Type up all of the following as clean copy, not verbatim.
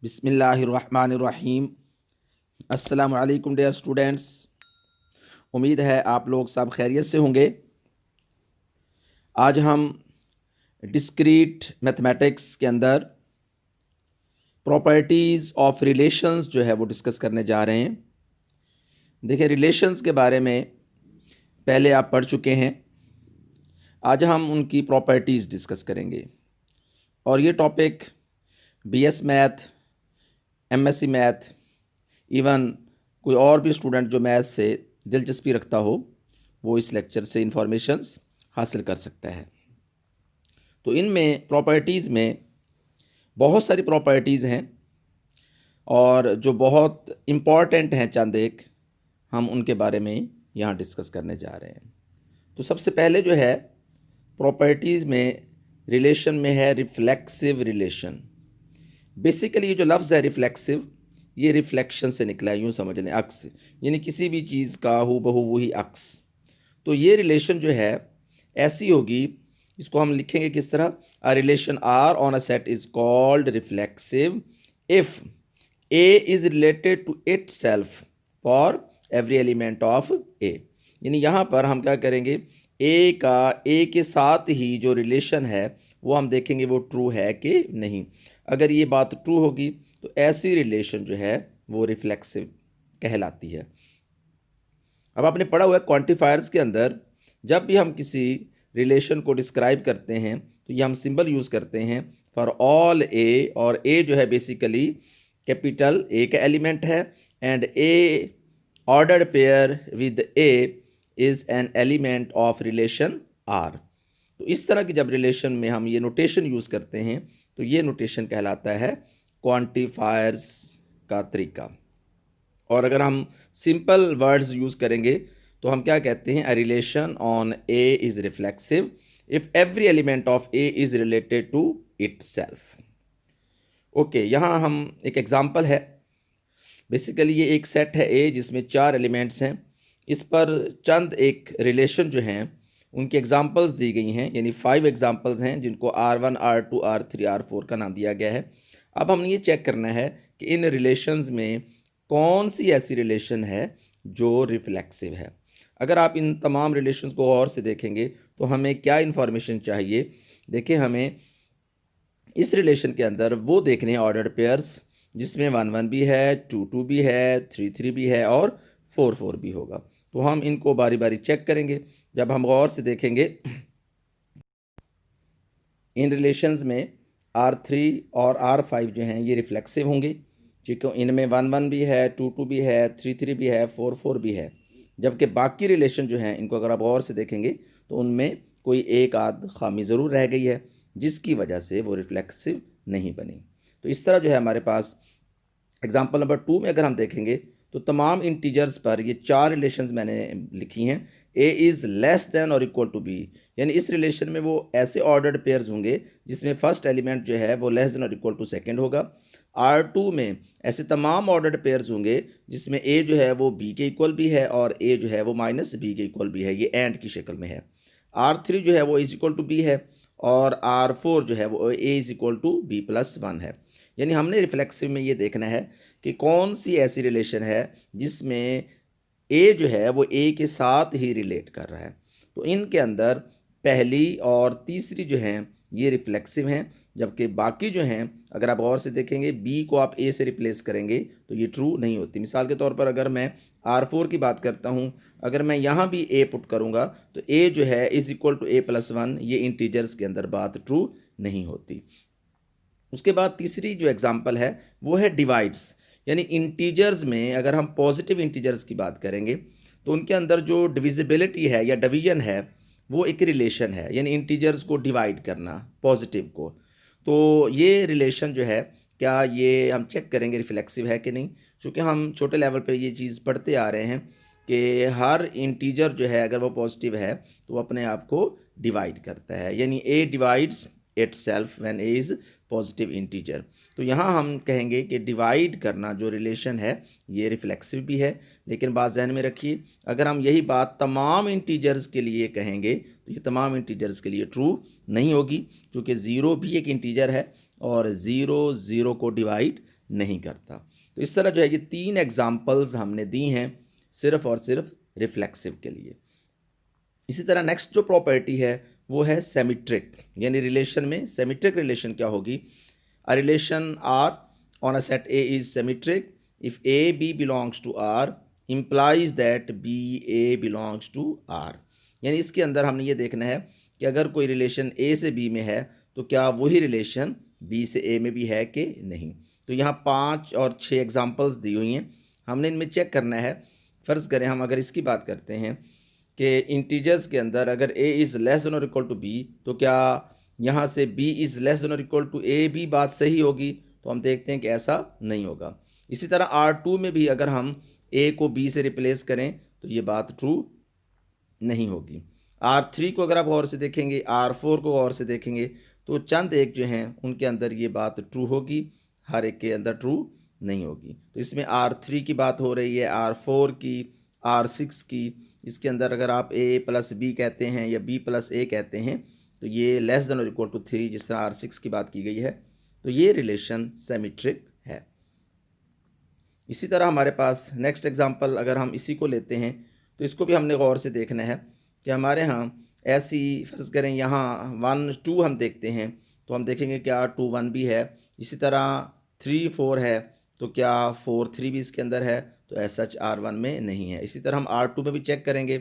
बिस्मिल्लाहिर्रहमानिर्रहीम। अस्सलामु अलैकुम डियर स्टूडेंट्स। उम्मीद है आप लोग सब खैरियत से होंगे। आज हम डिस्क्रीट मैथमेटिक्स के अंदर प्रॉपर्टीज़ ऑफ रिलेशंस जो है वो डिस्कस करने जा रहे हैं। देखिए, रिलेशंस के बारे में पहले आप पढ़ चुके हैं। आज हम उनकी प्रॉपर्टीज़ डिस्कस करेंगे और ये topic BS math, MSc math, even कोई और भी स्टूडेंट जो मैथ से दिलचस्पी रखता हो वो इस लेक्चर से इंफॉर्मेशंस हासिल कर सकता है। तो इनमें प्रॉपर्टीज़ में बहुत सारी प्रॉपर्टीज़ हैं और जो बहुत इम्पॉर्टेंट हैं, चंद एक हम उनके बारे में यहाँ डिस्कस करने जा रहे हैं। तो सबसे पहले जो है प्रॉपर्टीज़ में रिलेशन में है रिफ्लेक्सिव रिलेशन। बेसिकली ये जो लफ्ज़ है रिफ्लेक्सिव, ये रिफ्लेक्शन से निकला है, यूँ समझ लें, अक्स, यानी किसी भी चीज़ का हूबहू वही अक्स। तो ये रिलेशन जो है ऐसी होगी, इसको हम लिखेंगे किस तरह, a relation R on a set is called reflexive if A is related to itself for every element of A. यानी यहाँ पर हम क्या करेंगे, ए के साथ ही जो रिलेशन है वो हम देखेंगे वो ट्रू है कि नहीं। अगर ये बात ट्रू होगी तो ऐसी रिलेशन जो है वो रिफ्लेक्सिव कहलाती है। अब आपने पढ़ा हुआ है क्वांटिफायर्स के अंदर जब भी हम किसी रिलेशन को डिस्क्राइब करते हैं तो ये हम सिंबल यूज़ करते हैं फॉर ऑल ए, और ए जो है बेसिकली कैपिटल ए का एलिमेंट है, and A ordered pair with A is an element of relation R. तो इस तरह की जब रिलेशन में हम ये नोटेशन यूज़ करते हैं तो ये नोटेशन कहलाता है क्वांटिफायर्स का तरीका। और अगर हम सिंपल वर्ड्स यूज़ करेंगे तो हम क्या कहते हैं, a relation on A is reflexive if every element of A is related to itself. Okay, यहाँ हम एक एग्जांपल है। बेसिकली ये एक सेट है ए जिसमें 4 एलिमेंट्स हैं। इस पर चंद एक रिलेशन जो हैं उनकी एग्जांपल्स दी गई हैं, यानी 5 एग्जांपल्स हैं जिनको R1, R2, R3, R4 का नाम दिया गया है। अब हमने ये चेक करना है कि इन रिलेशंस में कौन सी ऐसी रिलेशन है जो रिफ्लेक्सिव है। अगर आप इन तमाम रिलेशंस को और से देखेंगे तो हमें क्या इन्फॉर्मेशन चाहिए। देखिए, हमें इस रिलेशन के अंदर वो देखने हैं ऑर्डर्ड पेयर्स जिसमें 1 1 भी है, 2 2 भी है, 3 3 भी है और 4 4 भी होगा। तो हम इनको बारी बारी चेक करेंगे। जब हम गौर से देखेंगे इन रिलेशंस में R3 और R5 जो हैं ये रिफ्लेक्सिव होंगे, क्योंकि इनमें 1 1 भी है, 2 2 भी है, 3 3 भी है, 4 4 भी है। जबकि बाकी रिलेशन जो हैं इनको अगर आप गौर से देखेंगे तो उनमें कोई एक आध खामी ज़रूर रह गई है जिसकी वजह से वो रिफ्लेक्सिव नहीं बनी। तो इस तरह जो है हमारे पास एग्जाम्पल नंबर 2 में अगर हम देखेंगे तो तमाम इंटीजर्स पर ये 4 रिलेशंस मैंने लिखी हैं। ए इज़ लेस देन और इक्वल टू बी, यानी इस रिलेशन में वो ऐसे ऑर्डर्ड पेयर्स होंगे जिसमें फर्स्ट एलिमेंट जो है वो लेस देन और इक्वल टू सेकंड होगा। R2 में ऐसे तमाम ऑर्डर्ड पेयर्स होंगे जिसमें ए जो है वो बी के इक्वल भी है और ए जो है वो माइनस बी के इक्वल भी है, ये एंड की शक्ल में है। R3 जो है वो इज इक्वल टू बी है और R4 जो है वो A is equal to B plus 1 है। यानी हमने रिफ्लेक्सिव में ये देखना है कि कौन सी ऐसी रिलेशन है जिसमें ए जो है वो ए के साथ ही रिलेट कर रहा है। तो इनके अंदर पहली और तीसरी जो हैं ये रिफ्लेक्सिव हैं, जबकि बाकी जो हैं अगर आप गौर से देखेंगे बी को आप ए से रिप्लेस करेंगे तो ये ट्रू नहीं होती। मिसाल के तौर पर अगर मैं R4 की बात करता हूँ, अगर मैं यहाँ भी ए पुट करूँगा तो ए जो है is equal to a plus 1, ये इंटीजर्स के अंदर बात ट्रू नहीं होती। उसके बाद तीसरी जो एग्जांपल है वो है डिवाइड्स, यानी इंटीजर्स में अगर हम पॉजिटिव इंटीजर्स की बात करेंगे तो उनके अंदर जो डिविजिबिलिटी है या डिवीजन है वो एक रिलेशन है, यानी इंटीजर्स को डिवाइड करना पॉजिटिव को। तो ये रिलेशन जो है क्या ये हम चेक करेंगे रिफ्लेक्सिव है कि नहीं, क्योंकि हम छोटे लेवल पे ये चीज़ पढ़ते आ रहे हैं कि हर इंटीजर जो है अगर वो पॉजिटिव है तो वो अपने आप को डिवाइड करता है, यानी ए divides it self when A is positive integer. तो यहाँ हम कहेंगे कि डिवाइड करना जो रिलेशन है ये रिफ्लेक्सिव भी है। लेकिन बात जहन में रखिए, अगर हम यही बात तमाम इंटीजर्स के लिए कहेंगे तो ये तमाम इंटीजर्स के लिए ट्रू नहीं होगी, क्योंकि ज़ीरो भी एक इंटीजर है और ज़ीरो ज़ीरो को डिवाइड नहीं करता। तो इस तरह जो है ये 3 एग्जाम्पल्स हमने दी हैं सिर्फ और सिर्फ रिफ्लेक्सिव के लिए। इसी तरह नेक्स्ट जो प्रॉपर्टी है वो है सेमिट्रिक, यानी रिलेशन में सेमिट्रिक रिलेशन क्या होगी। A relation R on a set A is symmetric if A B belongs to R implies that B A belongs to R. यानी इसके अंदर हमने ये देखना है कि अगर कोई रिलेशन ए से बी में है तो क्या वही रिलेशन बी से ए में भी है कि नहीं। तो यहाँ 5 और 6 एग्जांपल्स दी हुई हैं, हमने इनमें चेक करना है। फ़र्ज़ करें हम अगर इसकी बात करते हैं कि इंटीजर्स के अंदर अगर a इज़ लेस देन और इक्वल टू b, तो क्या यहाँ से b इज़ लेस देन और इक्वल टू a भी बात सही होगी। तो हम देखते हैं कि ऐसा नहीं होगा। इसी तरह R2 में भी अगर हम a को b से रिप्लेस करें तो ये बात ट्रू नहीं होगी। R3 को अगर आप गौर से देखेंगे, R4 को गौर से देखेंगे तो चंद एक जो हैं उनके अंदर ये बात ट्रू होगी, हर एक के अंदर ट्रू नहीं होगी। तो इसमें R3 की बात हो रही है, R4 की, R6 की। इसके अंदर अगर आप a प्लस बी कहते हैं या b प्लस a कहते हैं तो ये लेस देन और इक्वल टू 3 जिस तरह R6 की बात की गई है, तो ये रिलेशन सेमिट्रिक है। इसी तरह हमारे पास नेक्स्ट एग्जांपल अगर हम इसी को लेते हैं तो इसको भी हमने गौर से देखना है कि हमारे यहाँ ऐसी फ़र्ज़ करें यहाँ 1 2 हम देखते हैं तो हम देखेंगे क्या 2 1 भी है। इसी तरह 3 4 है तो क्या 4 3 भी इसके अंदर है, तो ऐसा R1 में नहीं है। इसी तरह हम R2 में भी चेक करेंगे।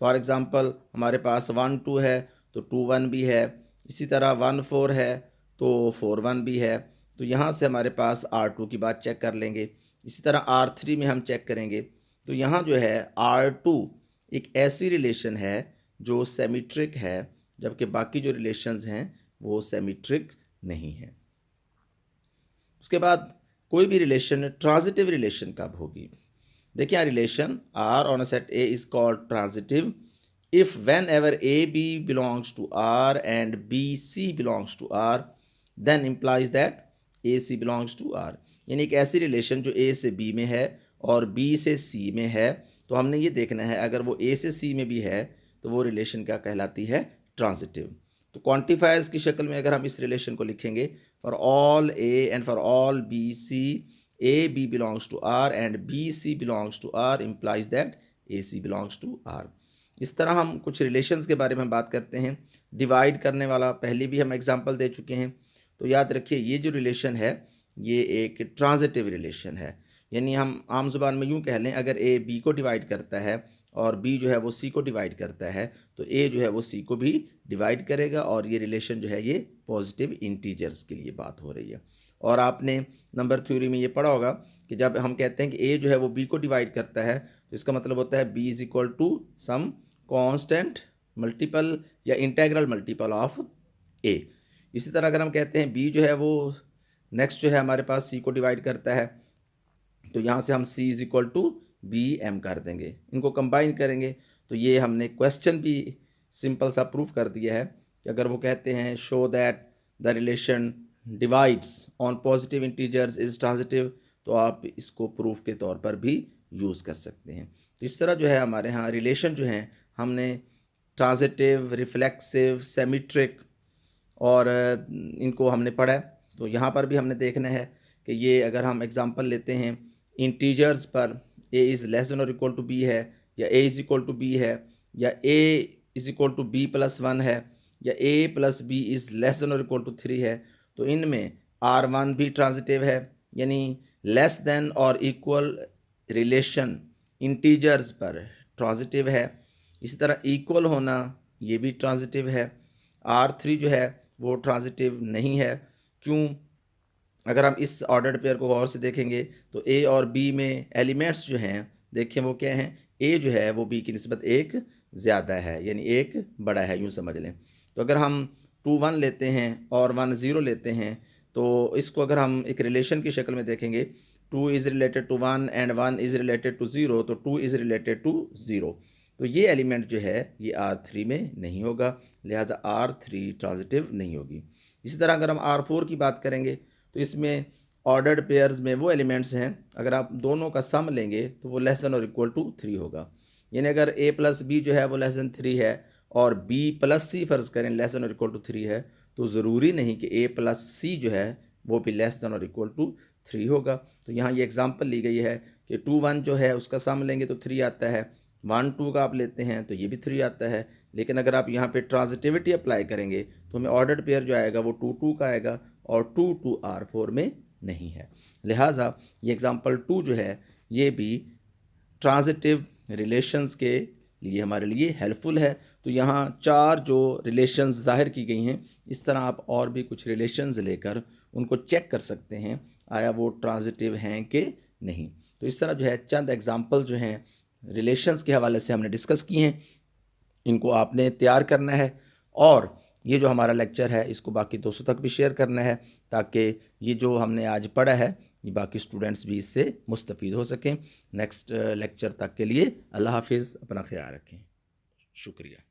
फॉर एग्ज़ाम्पल हमारे पास 1 2 है तो 2 1 भी है। इसी तरह 1 4 है तो 4 1 भी है। तो यहाँ से हमारे पास R2 की बात चेक कर लेंगे। इसी तरह R3 में हम चेक करेंगे तो यहाँ जो है R2 एक ऐसी रिलेशन है जो सेमिट्रिक है, जबकि बाकी जो रिलेशंस हैं वो सेमिट्रिक नहीं है। उसके बाद कोई भी रिलेशन ट्रांजिटिव रिलेशन कब होगी। देखिए relation R on a set A is called transitive if whenever A B belongs to R and B C belongs to R then implies that A C belongs to R। यानी एक ऐसी relation जो A से B में है और B से C में है, तो हमने ये देखना है अगर वो A से C में भी है तो वो रिलेशन क्या कहलाती है, ट्रांजिटिव। तो क्वांटिफायर्स की शक्ल में अगर हम इस रिलेशन को लिखेंगे, for all A and for all B C A B belongs to R and B C belongs to R implies that A C belongs to R। इस तरह हम कुछ रिलेशंस के बारे में बात करते हैं। डिवाइड करने वाला पहले भी हम एग्जांपल दे चुके हैं, तो याद रखिए ये जो रिलेशन है ये एक ट्रांजिटिव रिलेशन है। यानी हम आम ज़ुबान में यूँ कह लें, अगर A B को डिवाइड करता है और B जो है वो C को डिवाइड करता है तो A जो है वो C को भी डिवाइड करेगा, और ये रिलेशन जो है ये पॉजिटिव इंटीजर्स के लिए बात हो रही है। और आपने नंबर थ्योरी में ये पढ़ा होगा कि जब हम कहते हैं कि A जो है वो B को डिवाइड करता है तो इसका मतलब होता है B is equal to some constant multiple या इंटेग्रल मल्टीपल ऑफ A। इसी तरह अगर हम कहते हैं B जो है वो नेक्स्ट जो है हमारे पास C को डिवाइड करता है तो यहाँ से हम C is equal to B M कर देंगे, इनको कंबाइन करेंगे। तो ये हमने क्वेश्चन भी सिंपल सा प्रूफ कर दिया है कि अगर वो कहते हैं show that the relation divides on positive integers is transitive, तो आप इसको प्रूफ के तौर पर भी यूज़ कर सकते हैं। तो इस तरह जो है हमारे यहाँ रिलेशन जो हैं हमने ट्रांजिटिव, रिफ्लेक्सिव, सेमिट्रिक और इनको हमने पढ़ा है। तो यहाँ पर भी हमने देखना है कि ये अगर हम एग्जांपल लेते हैं इंटीजर्स पर a इज़ लेस देन और इक्वल टू b है, या a is equal to b है, या a is equal to b plus 1 है, या a plus b is less than और इक्वल टू 3 है, तो इनमें R1 भी ट्रांजिटिव है, यानी लेस देन और इक्वल रिलेशन इंटीजर्स पर ट्रांजिटिव है। इसी तरह इक्वल होना ये भी ट्रांजिटिव है। R3 जो है वो ट्रांजिटिव नहीं है। क्यों? अगर हम इस ऑर्डर्ड पेयर को गौर से देखेंगे तो A और B में एलिमेंट्स जो हैं देखें वो क्या हैं, A जो है वो B की निस्बत एक ज़्यादा है, यानी एक बड़ा है, यूँ समझ लें। तो अगर हम 2 1 लेते हैं और 1 0 लेते हैं तो इसको अगर हम एक रिलेशन की शक्ल में देखेंगे, 2 is related to 1 and 1 is related to 0, तो 2 इज़ रिलेटेड टू 0। तो ये एलिमेंट जो है ये R3 में नहीं होगा, लिहाजा R3 ट्रांजिटिव नहीं होगी। इसी तरह अगर हम R4 की बात करेंगे तो इसमें ऑर्डर्ड पेयर्स में वो एलिमेंट्स हैं, अगर आप दोनों का सम लेंगे तो वो लेस देन और इक्वल टू 3 होगा। यानी अगर A प्लस बी जो है वो लेस देन 3 है और B प्लस C फ़र्ज़ करें लेस देन और इक्वल टू 3 है, तो ज़रूरी नहीं कि A प्लस C जो है वो भी लेस देन और इक्वल टू 3 होगा। तो यहाँ ये एग्जांपल ली गई है कि 2 1 जो है उसका सम लेंगे तो 3 आता है, 1 2 का आप लेते हैं तो ये भी 3 आता है। लेकिन अगर आप यहाँ पे ट्रांजिटिविटी अप्लाई करेंगे तो हमें ऑर्डर्ड पेयर जो आएगा वो 2 2 का आएगा और 2 2 R4 में नहीं है। लिहाजा ये एग्जांपल 2 जो है ये भी ट्रांजिटिव रिलेशंस के लिए हमारे लिए हेल्पफुल है। तो यहाँ 4 जो रिलेशंस ज़ाहिर की गई हैं, इस तरह आप और भी कुछ रिलेशंस लेकर उनको चेक कर सकते हैं आया वो ट्रांजिटिव हैं कि नहीं। तो इस तरह जो है चंद एग्जांपल जो हैं रिलेशंस के हवाले से हमने डिस्कस किए हैं, इनको आपने तैयार करना है और ये जो हमारा लेक्चर है इसको बाकी दोस्तों तक भी शेयर करना है ताकि ये जो हमने आज पढ़ा है ये बाकी स्टूडेंट्स भी इससे मुस्तफ़ीद हो सकें। नेक्स्ट लेक्चर तक के लिए अल्लाह हाफिज़, अपना ख्याल रखें, शुक्रिया।